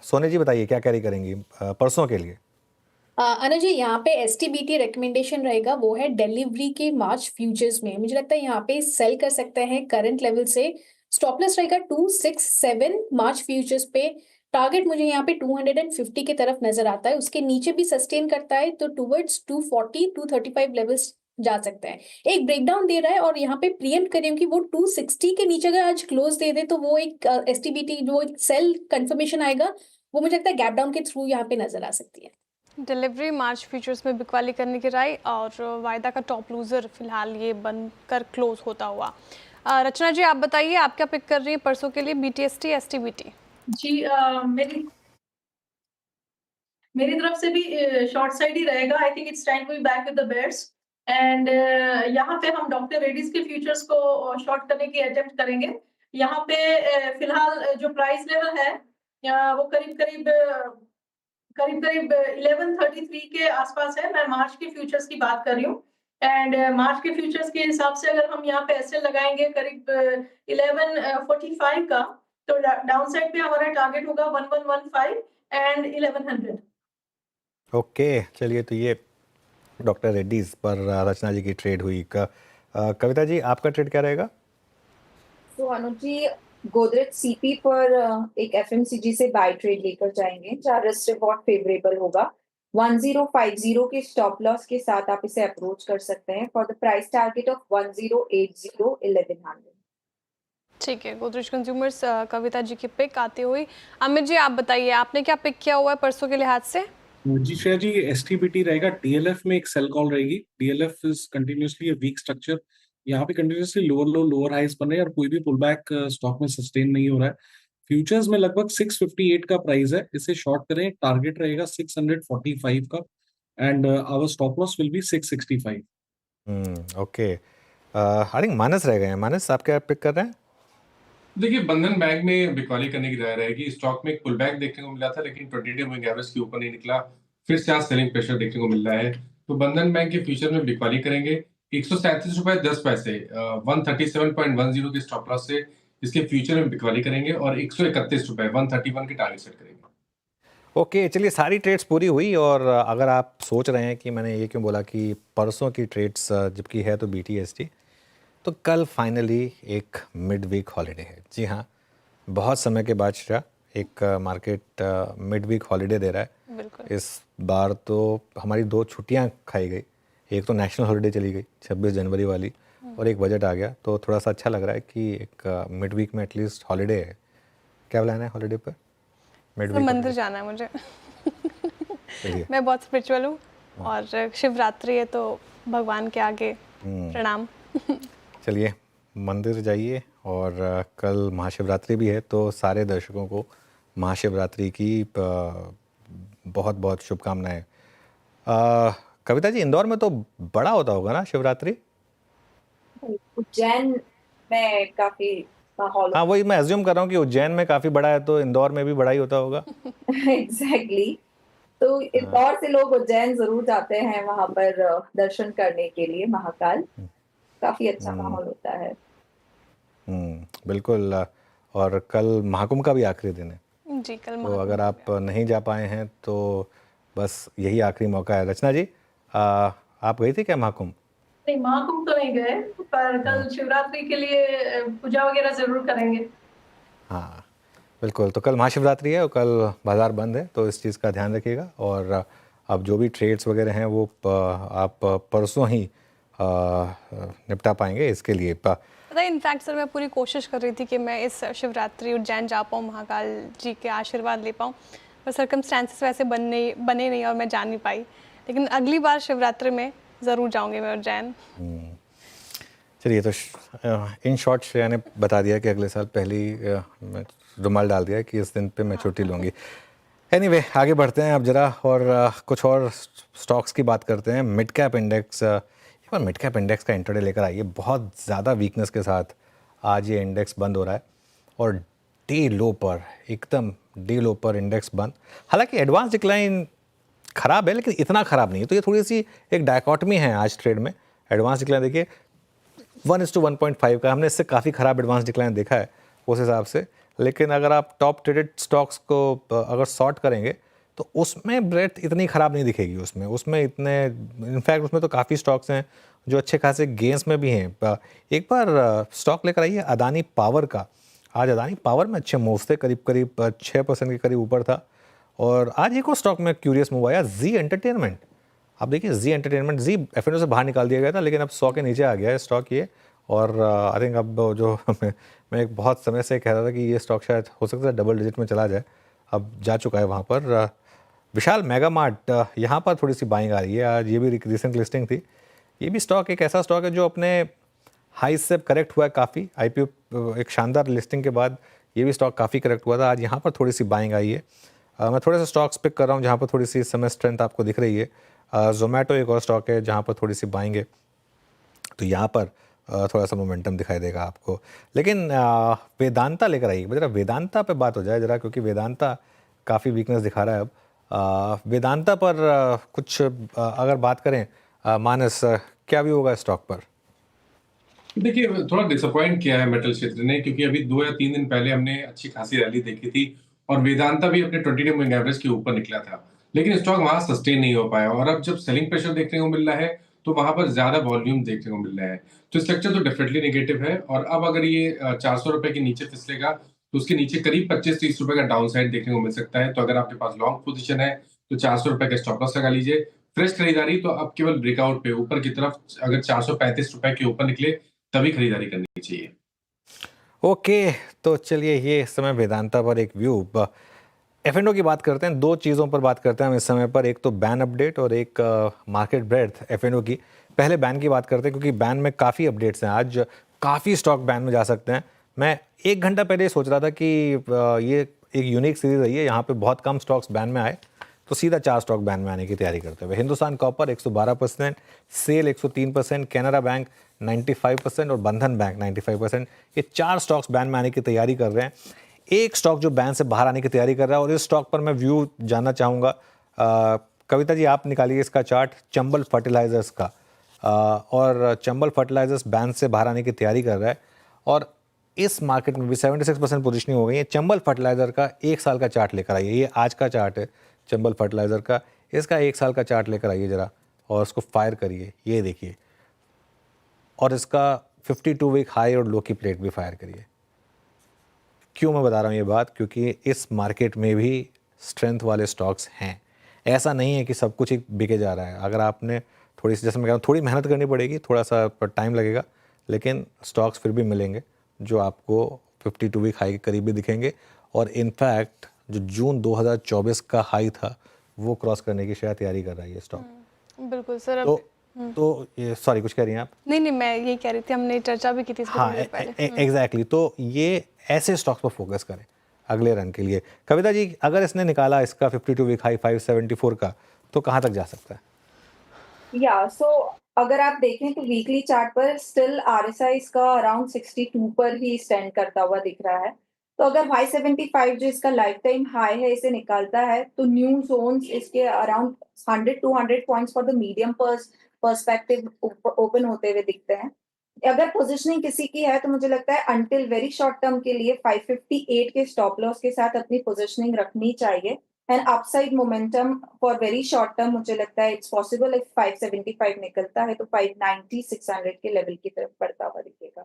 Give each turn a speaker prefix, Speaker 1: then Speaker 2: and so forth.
Speaker 1: सोने जी बताइए क्या कैरी करेंगी परसों के लिए?
Speaker 2: अनुज जी, यहाँ पे एसटीबीटी रिकमेंडेशन रहेगा वो है डिलीवरी के मार्च फ्यूचर्स में। मुझे लगता है यहाँ पे सेल कर सकते हैं करंट लेवल से। स्टॉप लॉस रहेगा 267 मार्च फ्यूचर्स पे। टारगेट मुझे यहाँ पे 250 की तरफ नजर आता है, उसके नीचे भी सस्टेन करता है तो टूवर्ड्स 240 235 लेवल्स जा सकता है। एक ब्रेकडाउन दे रहा है और यहाँ पे प्रीएम्प्ट करें कि वो 260 के नीचे अगर आज क्लोज दे दे तो वो एक एसटीबीटी जो सेल कंफर्मेशन आएगा वो मुझे लगता है गैप डाउन के थ्रू यहाँ पे नजर आ सकती है।
Speaker 3: डिलीवरी मार्च फ्यूचर्स में बिकवाली करने की राय और वायदा का टॉप लूजर फिलहाल ये बनकर क्लोज होता हुआ। रचना जी आप बताइए, आप क्या पिक कर रही हैं परसों के लिए, बीटीएसटी एसटीबीटी?
Speaker 4: जी मेरी तरफ से भी शॉर्ट साइड ही रहेगा। I think it's time to be back with the bears and यहाँ पे हम डॉक्टर रेड्डीज के फ्यूचर्स को शॉर्ट करने की अटेम्प्ट करेंगे। यहाँ पे फिलहाल जो प्राइस लेवल है वो करीब करीब 1133 के आसपास है। मैं मार्च के फ्यूचर्स की बात कर रही हूँ एंड मार्च के फ्यूचर्स के हिसाब से अगर हम यहाँ पे ऐसे लगाएंगे करीब 1145 का, तो डाउन साइड पे हमारा टारगेट होगा 1115 एंड 1100।
Speaker 1: ओके चलिए, तो ये डॉक्टर रेड्डीज पर रचना जी की ट्रेड हुई। कविता जी आपका ट्रेड क्या रहेगा?
Speaker 5: तो अनुज जी, गोदरेज सीपी पर एक एफएमसीजी से बाय ट्रेड लेकर जाएंगे जहाँ रिस्क रिवॉर्ड फेवरेबल होगा। 1050 के स्टॉप लॉस के साथ आप इसे अप्रोच कर सकते हैं for the price target of 1080 1100।
Speaker 3: ठीक है, गोदरेज कंज्यूमर्स कविता जी की पिक आती हुई। अमित जी आप बताइए, आपने क्या पिक किया हुआ है परसों के लिहाज से?
Speaker 6: जी श्रेया जी, एसटीबीटी रहेगा। डीएलएफ में एक सेल कॉल रहेगी। DLF is continuously a weak structure. यहाँ पे कंटिन्यूसली लोअर लो लोअर हाइस बन रहे हैं और कोई भी पुल बैक स्टॉक में सस्टेन नहीं हो रहा है। फ्यूचर्स में लगभग 658 का प्राइस है, इसे शॉर्ट करें। टारगेट रहेगा 645 का and our stop loss will be 665।
Speaker 1: Okay, I think Manas रह गए हैं। मानस आप क्या पिक कर रहे हैं?
Speaker 7: देखिए, बंधन बैंक में बिकवाली करने की राय रहेगी। स्टॉक में एक पुल बैक देखने को मिला था लेकिन 20 डे मूविंग एवरेज के ऊपर नहीं निकला। फिर से आज सेलिंग प्रेशर देखने को मिल रहा है, तो बंधन बैंक के फ्यूचर में बिकवाली करेंगे। 137.10 137.10 के स्टॉप लॉस से इसके फ्यूचर में बिकवाली करेंगे और 131 रुपए 131 के टारगेट सेट करेंगे।
Speaker 1: ओके चलिए, सारी ट्रेड्स पूरी हुई। और अगर आप सोच रहे हैं कि मैंने ये क्यों बोला कि परसों की ट्रेड्स जबकि है तो बीटीएसटी, तो कल फाइनली एक मिड वीक हॉलीडे है। जी हाँ, बहुत समय के बाद एक मार्केट मिड वीक हॉलीडे दे रहा है।
Speaker 3: बिल्कुल।
Speaker 1: इस बार तो हमारी 2 छुट्टियां खाई गई। एक तो नेशनल हॉलीडे चली गई 26 जनवरी वाली, और एक बजट आ गया, तो थोड़ा सा अच्छा लग रहा है कि एक मिड वीक में एटलीस्ट हॉलीडे है। क्या प्लान है हॉलीडे पर? मिड वीक
Speaker 3: मंदिर जाना है मुझे।
Speaker 1: चलिए।
Speaker 3: मैं बहुत स्पिरिचुअल हूँ और शिवरात्रि है तो भगवान के आगे प्रणाम।
Speaker 1: चलिए मंदिर जाइए। और कल महाशिवरात्रि भी है, तो सारे दर्शकों को महाशिवरात्रि की बहुत बहुत शुभकामनाएं। कविता जी, इंदौर में तो बड़ा होता होगा ना शिवरात्रि?
Speaker 5: उज्जैन में काफी माहौल।
Speaker 1: हाँ, वही मैं अज्यूम कर रहा हूँ कि उज्जैन में काफ़ी बड़ा है, तो इंदौर में भी बड़ा ही होता होगा।
Speaker 5: एग्जैक्टली। तो इंदौर से लोग उज्जैन जरूर जाते हैं वहां पर दर्शन करने के लिए महाकाल। काफी अच्छा माहौल होता है।
Speaker 1: बिल्कुल। और कल महाकुंभ का भी आखिरी दिन है।
Speaker 3: जी, कल
Speaker 1: तो अगर आप नहीं जा पाए हैं तो बस यही आखिरी मौका है। रचना जी, आप गई थी क्या महाकुंभ?
Speaker 4: नहीं, महाकुंभ तो नहीं गए, पर कल शिवरात्रि के लिए पूजा वगैरह जरूर करेंगे।
Speaker 1: हाँ बिल्कुल, तो कल महाशिवरात्रि है और कल बाज़ार बंद है, तो इस चीज़ का ध्यान रखिएगा। और अब जो भी ट्रेड्स वगैरह हैं वो आप परसों ही निपटा पाएंगे। इसके लिए
Speaker 3: पता है, इनफैक्ट सर मैं पूरी कोशिश कर रही थी कि मैं इस शिवरात्रि उज्जैन जा पाऊँ, महाकाल जी के आशीर्वाद ले पाऊँ, पर सर्कमस्टेंसेस वैसे बने नहीं और मैं जा नहीं पाई। लेकिन अगली बार शिवरात्रि में ज़रूर जाऊँगी मैं उज्जैन।
Speaker 1: चलिए, तो इन शॉर्ट श्रेया ने बता दिया कि अगले साल पहली मैं रुमाल डाल दिया कि इस दिन पे मैं छुट्टी लूँगी। एनीवे, आगे बढ़ते हैं अब जरा और कुछ और स्टॉक्स की बात करते हैं। मिड कैप इंडेक्स, एक बार मिड कैप इंडेक्स का इंट्राडे लेकर आइए। बहुत ज़्यादा वीकनेस के साथ आज ये इंडेक्स बंद हो रहा है और डे लो पर, एकदम डे लो पर इंडेक्स बंद। हालांकि एडवांस डिक्लाइन ख़राब है लेकिन इतना ख़राब नहीं है, तो ये थोड़ी सी एक डायकॉटमी है आज ट्रेड में। एडवांस डिक्लाइन देखिए 1:1.5 का, हमने इससे काफ़ी ख़राब एडवांस डिक्लाइन देखा है उस हिसाब से। लेकिन अगर आप टॉप ट्रेडेड स्टॉक्स को अगर सॉर्ट करेंगे तो उसमें ब्रेथ इतनी ख़राब नहीं दिखेगी। उसमें इतने, इनफैक्ट उसमें तो काफ़ी स्टॉक्स हैं जो अच्छे खासे गेंस में भी हैं। एक बार स्टॉक लेकर आइए अदानी पावर का। आज अदानी पावर में अच्छे मूव्स थे, करीब करीब 6% के करीब ऊपर था। और आज एक और स्टॉक में क्यूरियस मूव आया, जी एंटरटेनमेंट। आप देखिए जी एंटरटेनमेंट, जी एफ से बाहर निकाल दिया गया था लेकिन अब 100 के नीचे आ गया है स्टॉक ये। और आई थिंक अब जो मैं एक बहुत समय से कह रहा था कि ये स्टॉक शायद हो सकता है डबल डिजिट में चला जाए, अब जा चुका है वहाँ पर। विशाल मेगा मार्ट, यहाँ पर थोड़ी सी बाइंग आ रही है। आज ये भी रिसेंट लिस्टिंग थी। ये भी स्टॉक एक ऐसा स्टॉक है जो अपने हाई से करेक्ट हुआ है काफ़ी। IPO एक शानदार लिस्टिंग के बाद ये भी स्टॉक काफ़ी करेक्ट हुआ था। आज यहाँ पर थोड़ी सी बाइंग आई है। मैं थोड़े से स्टॉक्स पिक कर रहा हूँ जहाँ पर थोड़ी सी इस समय स्ट्रेंथ आपको दिख रही है। जोमेटो एक और स्टॉक है जहाँ पर थोड़ी सी बाइंग है, तो यहाँ पर थोड़ा सा मोमेंटम दिखाई देगा आपको। लेकिन वेदांता लेकर आइए, जरा वेदांता पे बात हो जाए जरा, क्योंकि वेदांता काफ़ी वीकनेस दिखा रहा है अब। वेदांता पर कुछ अगर बात करें मानस, क्या भी होगा स्टॉक पर?
Speaker 7: देखिए, थोड़ा डिसअपॉइंट किया है मेटल क्षेत्र ने, क्योंकि अभी 2 या 3 दिन पहले हमने अच्छी खासी रैली देखी थी और वेदांता भी अपने 20-डे मूविंग एवरेज के ऊपर निकला था। लेकिन स्टॉक वहां सस्टेन नहीं हो पाया और अब जब सेलिंग प्रेशर देखने को मिल रहा है तो वहां पर ज्यादा वॉल्यूम देखने को मिल रहा है। तो स्ट्रक्चर तो डेफिनेटली नेगेटिव है और अब अगर ये 400 रुपए के नीचे फिसलेगा तो उसके नीचे करीब 25-30 रुपए का डाउन साइड देखने को मिल सकता है। तो अगर आपके पास लॉन्ग पोजीशन है तो 400 रुपए का स्टॉप लॉस लगा लीजिए। फ्रेश खरीदारी तो अब केवल ब्रेकआउट पे ऊपर की तरफ अगर 435 रुपए के ऊपर निकले तभी खरीदारी करनी चाहिए।
Speaker 1: ओके, तो चलिए ये इस समय वेदांता पर एक व्यू। F&O की बात करते हैं, दो चीज़ों पर बात करते हैं हम इस समय पर, एक तो बैन अपडेट और एक मार्केट ब्रेड्थ F&O की। पहले बैन की बात करते हैं क्योंकि बैन में काफ़ी अपडेट्स हैं। आज काफ़ी स्टॉक बैन में जा सकते हैं। मैं 1 घंटा पहले सोच रहा था कि ये एक यूनिक सीरीज है, यहाँ पे बहुत कम स्टॉक्स बैन में आए, तो सीधा 4 स्टॉक बैन में आने की तैयारी करते हुए Hindustan Copper 112%, SAIL 103%, Canara Bank 95% और बंधन बैंक 95%। ये 4 स्टॉक्स बैन में आने की तैयारी कर रहे हैं। एक स्टॉक जो बैन से बाहर आने की तैयारी कर रहा है और इस स्टॉक पर मैं व्यू जानना चाहूँगा। कविता जी आप निकालिए इसका चार्ट, चंबल फर्टिलाइजर्स का। और चंबल फर्टिलाइजर्स बैन से बाहर आने की तैयारी कर रहा है और इस मार्केट में भी 76% पोजीशनिंग हो गई है। चंबल फर्टिलाइजर का 1 साल का चार्ट लेकर आइए, ये आज का चार्ट है चंबल फर्टिलाइजर का, इसका 1 साल का चार्ट लेकर आइए जरा और उसको फायर करिए, ये देखिए। और इसका 52 वीक हाई और लो की प्लेट भी फायर करिए। क्यों मैं बता रहा हूँ ये बात, क्योंकि इस मार्केट में भी स्ट्रेंथ वाले स्टॉक्स हैं। ऐसा नहीं है कि सब कुछ ही बिके जा रहा है। अगर आपने थोड़ी सी, जैसे मैं कह रहा हूँ, थोड़ी मेहनत करनी पड़ेगी, थोड़ा सा टाइम लगेगा, लेकिन स्टॉक्स फिर भी मिलेंगे जो आपको 52 वीक हाई के करीब भी दिखेंगे। और इनफैक्ट जो जून 2024 का हाई था वो क्रॉस करने की शायद तैयारी कर रहा है ये स्टॉक।
Speaker 3: बिल्कुल सर।
Speaker 1: तो ये, सॉरी कुछ कह रही हैं आप?
Speaker 3: नहीं, मैं यही कह रही थी, हमने चर्चा भी की थी इस
Speaker 1: हाँ, एग्जैक्टली। तो ये ऐसे स्टॉक्स पर फोकस करें अगले रन के लिए। कविता जी, अगर इसने निकाला इसका 52 वीक हाई 574 का, तो कहाँ तक जा सकता है?
Speaker 5: सो अगर आप देखें तो वीकली चार्ट पर स्टिल RSI इसका अराउंड 62 पर ही स्टैंड करता हुआ दिख रहा है। तो अगर 575 जो इसका लाइफ टाइम हाई है इसे निकालता है तो न्यू जोन्स इसके around 100-200 points for the medium perspective open होते हुए दिखते हैं। अगर पोजीशनिंग किसी की है तो मुझे लगता है अनटिल वेरी शॉर्ट टर्म के लिए 558 के स्टॉप लॉस के साथ अपनी पोजीशनिंग रखनी चाहिए। And upside momentum for very short term मुझे लगता है इट्स पॉसिबल। इफ 575 निकलता है तो 590 600 के लेवल की तरफ बढ़ता हुआ दिखेगा।